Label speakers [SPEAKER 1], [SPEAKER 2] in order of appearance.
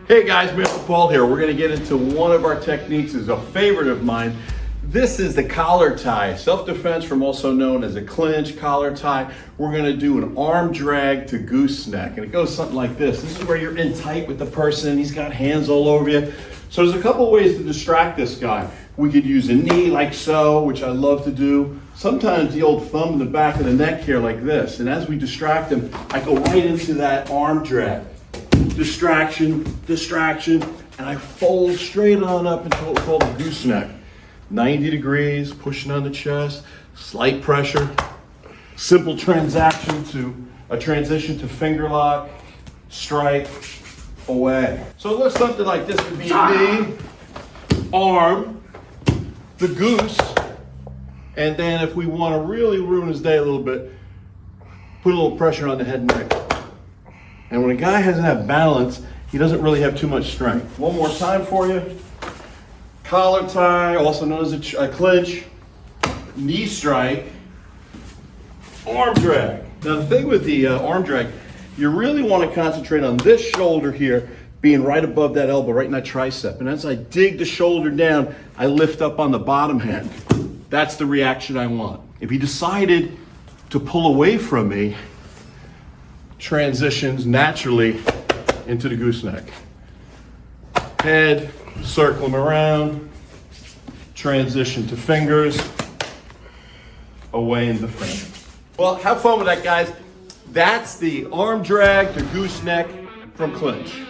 [SPEAKER 1] Hey guys, Mr. Paul here. We're gonna get into one of our techniques. It's a favorite of mine. This is the collar tie, self-defense from also known as a clinch, collar tie. We're gonna do an arm drag to gooseneck, and it goes something like this. This is where you're in tight with the person, he's got hands all over you. So there's a couple ways to distract this guy. We could use a knee like so, which I love to do. Sometimes the old thumb in the back of the neck here like this. And as we distract him, I go right into that arm drag. Distraction, distraction, and I fold straight on up into what we call the gooseneck. 90 degrees, pushing on the chest, slight pressure. Simple transition to finger lock, strike, away. So let's something like this would be knee, arm, the goose, and then if we want to really ruin his day a little bit, put a little pressure on the head and neck. And when a guy doesn't have balance, he doesn't really have too much strength. One more time for you. Collar tie, also known as a clinch, knee strike, arm drag. Now the thing with the arm drag, you really want to concentrate on this shoulder here being right above that elbow, right in that tricep. And as I dig the shoulder down, I lift up on the bottom hand. That's the reaction I want. If he decided to pull away from me, transitions naturally into the gooseneck. Head, circle him around, transition to fingers, away into frame. Well, have fun with that, guys. That's the arm drag to gooseneck from clinch.